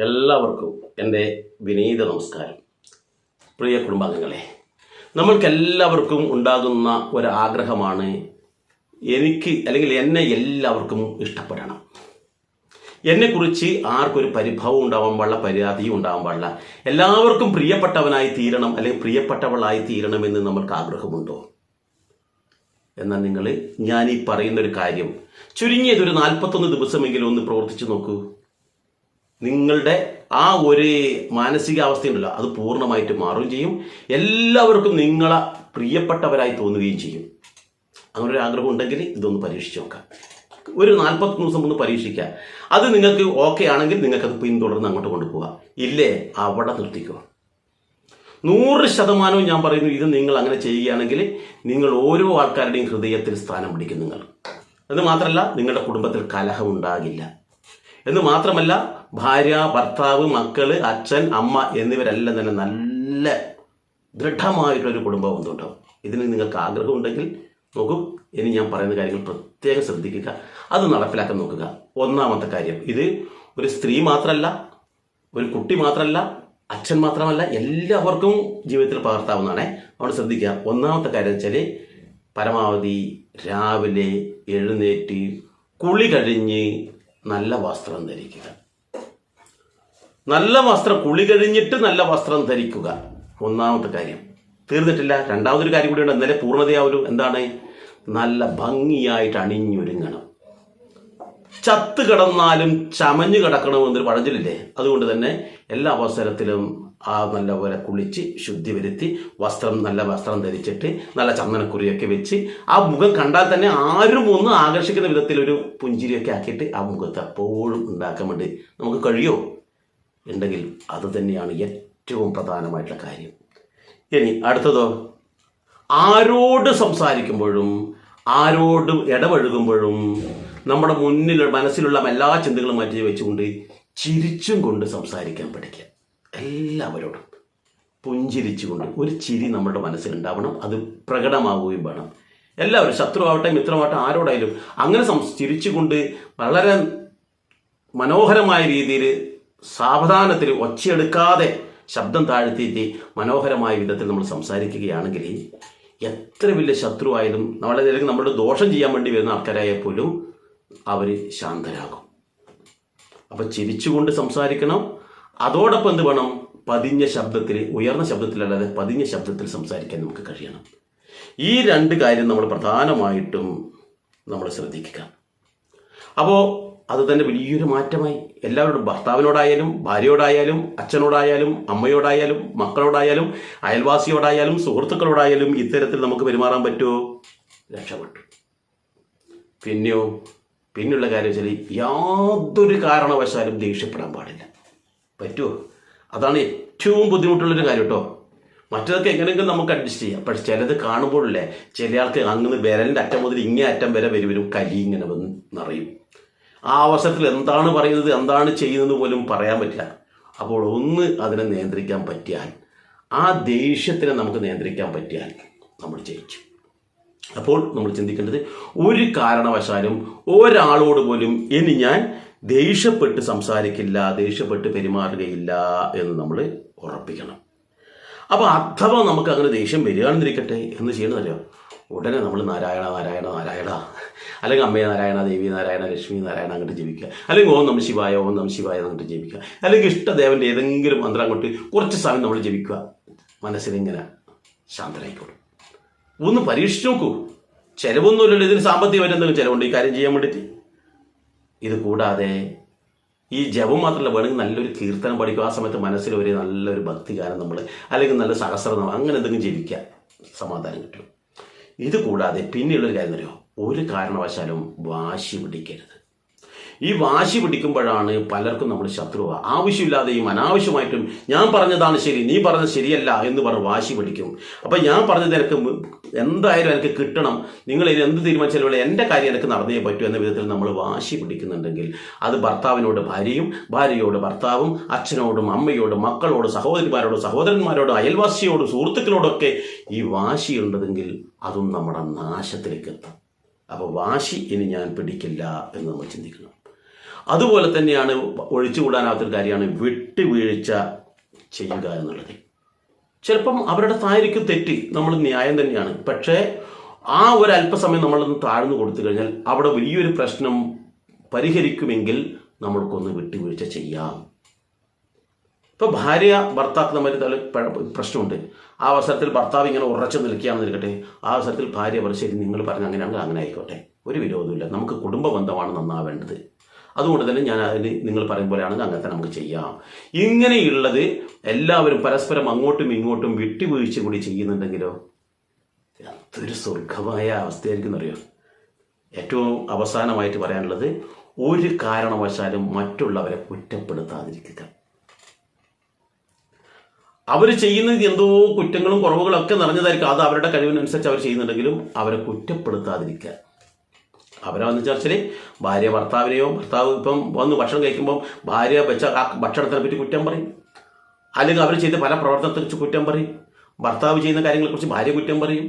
എല്ലാവർക്കും എൻ്റെ വിനീത നമസ്കാരം. പ്രിയ കുടുംബാംഗങ്ങളെ, നമ്മൾക്കെല്ലാവർക്കും ഉണ്ടാകുന്ന ഒരാഗ്രഹമാണ് എനിക്ക് അല്ലെങ്കിൽ എന്നെ എല്ലാവർക്കും ഇഷ്ടപ്പെടണം. എന്നെക്കുറിച്ച് ആർക്കൊരു പരിഭവം ഉണ്ടാവാൻ പാടില്ല, പരാതിയും ഉണ്ടാവാൻ പാടില്ല. എല്ലാവർക്കും പ്രിയപ്പെട്ടവനായി തീരണം അല്ലെങ്കിൽ പ്രിയപ്പെട്ടവളായി തീരണമെന്ന് നമ്മൾക്ക് ആഗ്രഹമുണ്ടോ? എന്നാൽ ഞാൻ ഈ പറയുന്നൊരു കാര്യം ചുരുങ്ങിയതൊരു 41 ദിവസമെങ്കിലും ഒന്ന് പ്രവർത്തിച്ചു നോക്കൂ. നിങ്ങളുടെ ആ ഒരു മാനസികാവസ്ഥയുണ്ടല്ലോ, അത് പൂർണ്ണമായിട്ട് മാറുകയും ചെയ്യും. എല്ലാവർക്കും നിങ്ങളെ പ്രിയപ്പെട്ടവരായി തോന്നുകയും ചെയ്യും. അങ്ങനെ ഒരു ആഗ്രഹം ഉണ്ടെങ്കിൽ ഇതൊന്ന് പരീക്ഷിച്ച് നോക്കാം. ഒരു 41 ദിവസം ഒന്ന് പരീക്ഷിക്കുക. അത് നിങ്ങൾക്ക് ഓക്കെ ആണെങ്കിൽ നിങ്ങൾക്കത് പിന്തുടർന്ന് അങ്ങോട്ട് കൊണ്ടുപോകാം. ഇല്ലേ, അവിടെ നിർത്തിക്കോ. 100% ഞാൻ പറയുന്നു, ഇത് നിങ്ങൾ അങ്ങനെ ചെയ്യുകയാണെങ്കിൽ നിങ്ങൾ ഓരോ ആൾക്കാരുടെയും ഹൃദയത്തിൽ സ്ഥാനം പിടിക്കും. നിങ്ങൾ എന്ന് മാത്രമല്ല, നിങ്ങളുടെ കുടുംബത്തിൽ കലഹം ഉണ്ടാകില്ല. എന്ന് മാത്രമല്ല, ഭാര്യ, ഭർത്താവ്, മക്കള്, അച്ഛൻ, അമ്മ എന്നിവരെല്ലാം തന്നെ നല്ല ദൃഢമായിട്ടൊരു കുടുംബബന്ധം ഉണ്ടാവും. ഇതിന് നിങ്ങൾക്ക് ആഗ്രഹം ഉണ്ടെങ്കിൽ നോക്കൂ, ഇനി ഞാൻ പറയുന്ന കാര്യങ്ങൾ പ്രത്യേകം ശ്രദ്ധിക്കുക, അത് നടപ്പിലാക്കാൻ നോക്കുക. ഒന്നാമത്തെ കാര്യം, ഇത് ഒരു സ്ത്രീ മാത്രമല്ല, ഒരു കുട്ടി മാത്രമല്ല, അച്ഛൻ മാത്രമല്ല, എല്ലാവർക്കും ജീവിതത്തിൽ പകർത്താവുന്നതാണ്. അവിടെ ശ്രദ്ധിക്കുക. ഒന്നാമത്തെ കാര്യം വെച്ചാൽ, പരമാവധി രാവിലെ എഴുന്നേറ്റ് കുളി കഴിഞ്ഞ് നല്ല വസ്ത്രം ധരിക്കുക. നല്ല വസ്ത്രം, കുളി കഴിഞ്ഞിട്ട് നല്ല വസ്ത്രം ധരിക്കുക. ഒന്നാമത്തെ കാര്യം തീർന്നിട്ടില്ല. രണ്ടാമതൊരു കാര്യം കൂടിയുണ്ട്, എന്നാലേ പൂർണ്ണതയാവുള്ളൂ. എന്താണ്? നല്ല ഭംഗിയായിട്ട് അണിഞ്ഞൊരുങ്ങണം. ചത്ത് കിടന്നാലും ചമഞ്ഞു കിടക്കണമെന്നൊരു പഴഞ്ചൊല്ലില്ലേ? അതുകൊണ്ട് തന്നെ എല്ലാ അവസരത്തിലും നല്ലപോലെ കുളിച്ച് ശുദ്ധി വരുത്തി നല്ല വസ്ത്രം ധരിച്ചിട്ട് നല്ല ചന്ദനക്കുറിയൊക്കെ വെച്ച് ആ മുഖം കണ്ടാൽ തന്നെ ആരും ഒന്ന് ആകർഷിക്കുന്ന വിധത്തിലൊരു പുഞ്ചിരിയൊക്കെ ആക്കിയിട്ട് ആ മുഖത്ത് എപ്പോഴും ഉണ്ടാക്കാൻ വേണ്ടി നമുക്ക് കഴിയുമോ? ഉണ്ടെങ്കിൽ അത് തന്നെയാണ് ഏറ്റവും പ്രധാനമായിട്ടുള്ള കാര്യം. ഇനി അടുത്തതോ, ആരോട് സംസാരിക്കുമ്പോഴും ആരോട് ഇടപഴകുമ്പോഴും നമ്മുടെ മനസ്സിലുള്ള എല്ലാ ചിന്തകളും മാറ്റി വെച്ചുകൊണ്ട് ചിരിച്ചും കൊണ്ട് സംസാരിക്കാൻ പഠിക്കുക. എല്ലാവരോടും പുഞ്ചിരിച്ചുകൊണ്ട് ഒരു ചിരി നമ്മുടെ മനസ്സിലുണ്ടാവണം. അത് പ്രകടമാവുകയും വേണം. എല്ലാവരും, ശത്രുവാവട്ടെ മിത്രമാവട്ടെ, ആരോടായാലും അങ്ങനെ ചിരിച്ചുകൊണ്ട് വളരെ മനോഹരമായ രീതിയിൽ സാവധാനത്തിൽ ഒച്ചയെടുക്കാതെ ശബ്ദം താഴ്ത്തിയിട്ട് മനോഹരമായ വിധത്തിൽ നമ്മൾ സംസാരിക്കുകയാണെങ്കിൽ എത്ര വലിയ ശത്രുവായാലും നമ്മുടെ ദോഷം ചെയ്യാൻ വേണ്ടി വരുന്ന ആൾക്കാരായാൽ പോലും അവർ ശാന്തരാകും. അപ്പം ചിരിച്ചുകൊണ്ട് സംസാരിക്കണം. അതോടൊപ്പം എന്ത് വേണം? പതിഞ്ഞ ശബ്ദത്തിൽ, ഉയർന്ന ശബ്ദത്തിലല്ലാതെ പതിഞ്ഞ ശബ്ദത്തിൽ സംസാരിക്കാൻ നമുക്ക് കഴിയണം. ഈ 2 കാര്യം നമ്മൾ പ്രധാനമായിട്ടും നമ്മൾ ശ്രദ്ധിക്കുക. അപ്പോൾ അത് തന്നെ വലിയൊരു മാറ്റമായി. എല്ലാവരോടും, ഭർത്താവിനോടായാലും ഭാര്യയോടായാലും അച്ഛനോടായാലും അമ്മയോടായാലും മക്കളോടായാലും അയൽവാസിയോടായാലും സുഹൃത്തുക്കളോടായാലും ഇത്തരത്തിൽ നമുക്ക് പെരുമാറാൻ പറ്റുമോ? രക്ഷപ്പെട്ടു. പിന്നെയുള്ള കാര്യം വെച്ചാൽ യാതൊരു കാരണവശാലും ദേഷ്യപ്പെടാൻ പാടില്ല. പറ്റുമോ? അതാണ് ഏറ്റവും ബുദ്ധിമുട്ടുള്ളൊരു കാര്യം കേട്ടോ. മറ്റതൊക്കെ എങ്ങനെയെങ്കിലും നമുക്ക് അഡ്ജസ്റ്റ് ചെയ്യാം. പക്ഷെ ചിലത് കാണുമ്പോഴല്ലേ, ചില ആൾക്ക് അങ്ങനെ വിരലിൻ്റെ അറ്റം മുതൽ ഇങ്ങേ അറ്റം വരെ വരും കലി ഇങ്ങനെ വന്ന് നിറയും. ആ അവസരത്തിൽ എന്താണ് പറയുന്നത്, എന്താണ് ചെയ്യുന്നത് പോലും പറയാൻ പറ്റില്ല. അപ്പോൾ ഒന്ന് അതിനെ നിയന്ത്രിക്കാൻ പറ്റിയാൽ, ആ ദേഷ്യത്തിനെ നമുക്ക് നിയന്ത്രിക്കാൻ പറ്റിയാൽ നമ്മൾ ജയിച്ചു. അപ്പോൾ നമ്മൾ ചിന്തിക്കേണ്ടത്, ഒരു കാരണവശാലും ഒരാളോട് പോലും ഇനി ഞാൻ ദേഷ്യപ്പെട്ട് സംസാരിക്കില്ല, ദേഷ്യപ്പെട്ട് പെരുമാറുകയില്ല എന്ന് നമ്മൾ ഉറപ്പിക്കണം. അപ്പോൾ അഥവാ നമുക്ക് അങ്ങനെ ദേഷ്യം വരികയാണെന്നിരിക്കട്ടെ, എന്ന് ചെയ്യണമെന്നറിയോ? ഉടനെ നമ്മൾ നാരായണ നാരായണ നാരായണ, അല്ലെങ്കിൽ അമ്മേ നാരായണ, ദേവി നാരായണ, ലക്ഷ്മി നാരായണ അങ്ങോട്ട് ജപിക്കുക. അല്ലെങ്കിൽ ഓം നമഃ ശിവായ, ഓം നമഃ ശിവായ അങ്ങോട്ട് ജപിക്കുക. അല്ലെങ്കിൽ ഇഷ്ടദേവൻ്റെ ഏതെങ്കിലും മന്ത്രം അങ്ങോട്ട് കുറച്ച് സമയം നമ്മൾ ജപിക്കുക. മനസ്സിലിങ്ങനെ ശാന്തരായിക്കോളും. ഒന്ന് പരീക്ഷിച്ച് നോക്കൂ. ചിലവൊന്നുമില്ലല്ലോ, ഇതിന് സാമ്പത്തികമായിട്ട് എന്തെങ്കിലും ചിലവുണ്ട് ഈ കാര്യം ചെയ്യാൻ വേണ്ടിയിട്ട്. ഇത് കൂടാതെ ഈ ജപം മാത്രമല്ല, വേണമെങ്കിൽ നല്ലൊരു കീർത്തനം പഠിക്കുക. ആ സമയത്ത് മനസ്സിൽ ഒരു നല്ലൊരു ഭക്തിഗാനം നമ്മൾ, അല്ലെങ്കിൽ നല്ല സഹസ്രനാമം അങ്ങനെ എന്തെങ്കിലും ജപിക്കുക, സമാധാനം കിട്ടും. ഇത് കൂടാതെ പിന്നെയുള്ളൊരു കാര്യം അറിയോ? ഒരു കാരണവശാലും വാശി പിടിക്കരുത്. ഈ വാശി പിടിക്കുമ്പോഴാണ് പലർക്കും നമ്മൾ ശത്രുവാ. ആവശ്യമില്ലാതെയും അനാവശ്യമായിട്ടും ഞാൻ പറഞ്ഞതാണ് ശരി, നീ പറഞ്ഞത് ശരിയല്ല എന്ന് പറഞ്ഞ് വാശി പിടിക്കും. അപ്പം ഞാൻ പറഞ്ഞത് എനിക്ക് എന്തായാലും എനിക്ക് കിട്ടണം, നിങ്ങൾ ഇതിന് എന്ത് തീരുമാനിച്ചാലും എൻ്റെ കാര്യം എനിക്ക് നടന്നേ പറ്റൂ എന്ന വിധത്തിൽ നമ്മൾ വാശി പിടിക്കുന്നുണ്ടെങ്കിൽ അത് ഭർത്താവിനോട് ഭാര്യയും, ഭാര്യയോട് ഭർത്താവും, അച്ഛനോടും അമ്മയോടും മക്കളോടും സഹോദരിമാരോടും സഹോദരന്മാരോടും അയൽവാസിയോടും സുഹൃത്തുക്കളോടൊക്കെ ഈ വാശിയുണ്ടെങ്കിൽ അതും നമ്മുടെ നാശത്തിലേക്ക് എത്തും. അപ്പോൾ വാശി ഇനി ഞാൻ പിടിക്കില്ല എന്ന് നമ്മൾ ചിന്തിക്കണം. അതുപോലെ തന്നെയാണ് ഒഴിച്ചുകൂടാനാവാത്തൊരു കാര്യമാണ് വിട്ടുവീഴ്ച ചെയ്യുക എന്നുള്ളത്. ചിലപ്പം അവരുടെ തായിരിക്കും തെറ്റ്, നമ്മൾ ന്യായം തന്നെയാണ്. പക്ഷേ ആ ഒരു അല്പസമയം നമ്മളൊന്ന് താഴ്ന്നു കൊടുത്തു കഴിഞ്ഞാൽ അവിടെ വലിയൊരു പ്രശ്നം പരിഹരിക്കുമെങ്കിൽ നമ്മൾക്കൊന്ന് വിട്ടുവീഴ്ച ചെയ്യാം. ഇപ്പോൾ ഭാര്യ ഭർത്താവ് തമ്മിൽ പ്രശ്നമുണ്ട്. ആ അവസരത്തിൽ ഭർത്താവ് ഇങ്ങനെ ഉറച്ചു നിൽക്കുകയാണെന്ന് നിൽക്കട്ടെ, ആ അവസരത്തിൽ ഭാര്യ പറയും ശരി നിങ്ങൾ പറഞ്ഞ അങ്ങനെയാണെങ്കിൽ അങ്ങനെ ആയിക്കോട്ടെ, ഒരു വിരോധമില്ല, നമുക്ക് കുടുംബ ബന്ധമാണ് നന്നാവേണ്ടത്, അതുകൊണ്ട് തന്നെ ഞാൻ അതിന് നിങ്ങൾ പറയും പോലെയാണെങ്കിൽ അങ്ങനെ തന്നെ നമുക്ക് ചെയ്യാം. ഇങ്ങനെയുള്ളത് എല്ലാവരും പരസ്പരം അങ്ങോട്ടും ഇങ്ങോട്ടും വിട്ടുവീഴ്ച കൂടി ചെയ്യുന്നുണ്ടെങ്കിലോ അതൊരു സ്വർഗമായ അവസ്ഥയായിരിക്കും എന്നറിയോ. ഏറ്റവും അവസാനമായിട്ട് പറയാനുള്ളത്, ഒരു കാരണവശാലും മറ്റുള്ളവരെ കുറ്റപ്പെടുത്താതിരിക്കുക. അവർ ചെയ്യുന്നത് എന്തോ കുറ്റങ്ങളും കുറവുകളും ഒക്കെ നിറഞ്ഞതായിരിക്കും, അത് അവരുടെ കഴിവിനനുസരിച്ച് അവർ ചെയ്യുന്നുണ്ടെങ്കിലും അവരെ കുറ്റപ്പെടുത്താതിരിക്കുക. അവരാന്ന് വെച്ചാൽ ഭാര്യ ഭർത്താവിനെയോ, ഭർത്താവ് ഇപ്പം വന്ന് ഭക്ഷണം കഴിക്കുമ്പോൾ ഭാര്യ വെച്ച ആ ഭക്ഷണത്തിനെ പറ്റി കുറ്റം പറയും, അല്ലെങ്കിൽ അവർ ചെയ്ത പല പ്രവർത്തനത്തെക്കുറിച്ച് കുറ്റം പറയും, ഭർത്താവ് ചെയ്യുന്ന കാര്യങ്ങളെക്കുറിച്ച് ഭാര്യ കുറ്റം പറയും,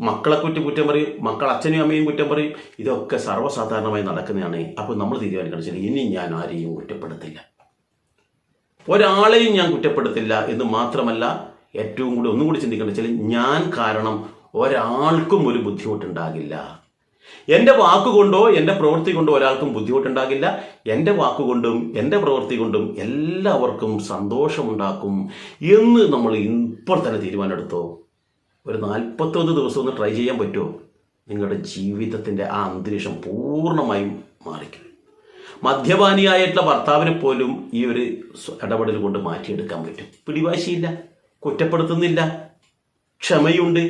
മക്കളെ കുറ്റം പറയും, മക്കൾ അച്ഛനും അമ്മയും കുറ്റം പറയും. ഇതൊക്കെ സർവ്വസാധാരണമായി നടക്കുന്നതാണ്. അപ്പോൾ നമ്മൾ തീരുമാനിക്കണം ശരി ഇനി ഞാൻ ആരെയും കുറ്റപ്പെടുത്തില്ല, ഒരാളെയും ഞാൻ കുറ്റപ്പെടുത്തില്ല എന്ന് മാത്രമല്ല ഏറ്റവും കൂടി ഒന്നും കൂടി ചിന്തിക്കേണ്ട വെച്ചാൽ ഞാൻ കാരണം ഒരാൾക്കും ഒരു ബുദ്ധിമുട്ടുണ്ടാകില്ല. എൻ്റെ വാക്കുകൊണ്ടോ എൻ്റെ പ്രവൃത്തി കൊണ്ടോ ഒരാൾക്കും ബുദ്ധിമുട്ടുണ്ടാകില്ല. എൻ്റെ വാക്കുകൊണ്ടും എൻ്റെ പ്രവൃത്തി കൊണ്ടും എല്ലാവർക്കും സന്തോഷമുണ്ടാക്കും എന്ന് നമ്മൾ ഇപ്പോൾ തന്നെ തീരുമാനമെടുത്തോ. ഒരു 41 ദിവസം ഒന്ന് ട്രൈ ചെയ്യാൻ പറ്റുമോ? നിങ്ങളുടെ ജീവിതത്തിൻ്റെ ആ അന്തരീക്ഷം പൂർണ്ണമായും മാറിക്കും. മദ്യപാനിയായിട്ടുള്ള ഭർത്താവിനെ പോലും ഈ ഒരു ഇടപെടൽ കൊണ്ട് മാറ്റിയെടുക്കാൻ പറ്റും. പിടിവാശിയില്ല, കുറ്റപ്പെടുത്തുന്നില്ല, ക്ഷമയുണ്ട്,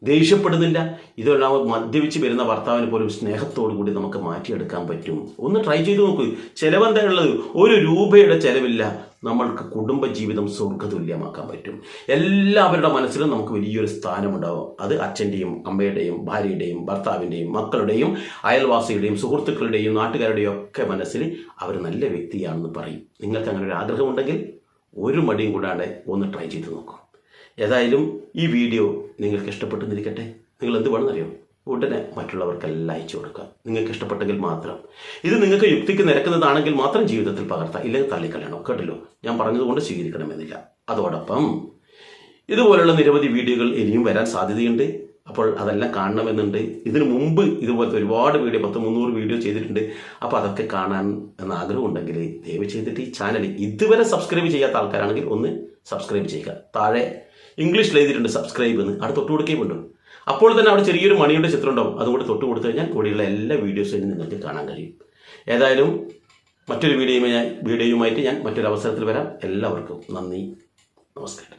ദേഷ്യപ്പെടുന്നില്ല. ഇതെല്ലാം മദ്യപിച്ച് വരുന്ന ഭർത്താവിന് പോലും സ്നേഹത്തോടു കൂടി നമുക്ക് മാറ്റിയെടുക്കാൻ പറ്റും. ഒന്ന് ട്രൈ ചെയ്ത് നോക്കൂ. ചിലവെന്താ ഉള്ളത്? 1 രൂപയുടെ ചിലവില്ല, നമ്മൾക്ക് കുടുംബജീവിതം സ്വർഗ്ഗതുല്യമാക്കാൻ പറ്റും. എല്ലാവരുടെ മനസ്സിലും നമുക്ക് വലിയൊരു സ്ഥാനമുണ്ടാവും. അത് അച്ഛൻ്റെയും അമ്മയുടെയും ഭാര്യയുടെയും ഭർത്താവിൻ്റെയും മക്കളുടെയും അയൽവാസിയുടെയും സുഹൃത്തുക്കളുടെയും നാട്ടുകാരുടെയും ഒക്കെ മനസ്സിൽ അവർ നല്ല വ്യക്തിയാണെന്ന് പറയും. നിങ്ങൾക്ക് അങ്ങനെ ഒരു ആഗ്രഹമുണ്ടെങ്കിൽ ഒരു മടിയും കൂടാതെ ഒന്ന് ട്രൈ ചെയ്ത് നോക്കൂ. ഏതായാലും ഈ വീഡിയോ നിങ്ങൾക്ക് ഇഷ്ടപ്പെട്ടെന്നിരിക്കട്ടെ. നിങ്ങൾ എന്ത് വേണമെന്നറിയോ? ഉടനെ മറ്റുള്ളവർക്കെല്ലാം അയച്ചു കൊടുക്കുക. നിങ്ങൾക്ക് ഇഷ്ടപ്പെട്ടെങ്കിൽ മാത്രം. ഇത് നിങ്ങൾക്ക് യുക്തിക്ക് നിരക്കുന്നതാണെങ്കിൽ മാത്രം ജീവിതത്തിൽ പകർത്താം, ഇല്ലെങ്കിൽ തള്ളിക്കളയണം. കേട്ടല്ലോ, ഞാൻ പറഞ്ഞതുകൊണ്ട് സ്വീകരിക്കണമെന്നില്ല. അതോടൊപ്പം ഇതുപോലുള്ള നിരവധി വീഡിയോകൾ ഇനിയും വരാൻ സാധ്യതയുണ്ട്. അപ്പോൾ അതെല്ലാം കാണണമെന്നുണ്ട്. ഇതിനു മുമ്പ് ഇതുപോലത്തെ ഒരുപാട് വീഡിയോ 300 വീഡിയോ ചെയ്തിട്ടുണ്ട്. അപ്പോൾ അതൊക്കെ കാണാൻ എന്ന ആഗ്രഹമുണ്ടെങ്കിൽ ദയവ് ചെയ്തിട്ട് ഈ ചാനൽ ഇതുവരെ സബ്സ്ക്രൈബ് ചെയ്യാത്ത ആൾക്കാരാണെങ്കിൽ ഒന്ന് സബ്സ്ക്രൈബ് ചെയ്യുക. താഴെ ഇംഗ്ലീഷിൽ എഴുതിയിട്ടുണ്ട് സബ്സ്ക്രൈബ് എന്ന്, അവിടെ തൊട്ട് കൊടുക്കുകയുമുണ്ട്. അപ്പോൾ തന്നെ അവിടെ ചെറിയൊരു മണിയുടെ ചിത്രം ഉണ്ടാവും, അതുകൊണ്ട് തൊട്ട് കൊടുത്തു കഴിഞ്ഞാൽ കൂടിയുള്ള എല്ലാ വീഡിയോസും നിങ്ങൾക്ക് കാണാൻ കഴിയും. ഏതായാലും മറ്റൊരു വീഡിയോയുമായിട്ട് ഞാൻ മറ്റൊരു അവസരത്തിൽ വരാം. എല്ലാവർക്കും നന്ദി, നമസ്കാരം.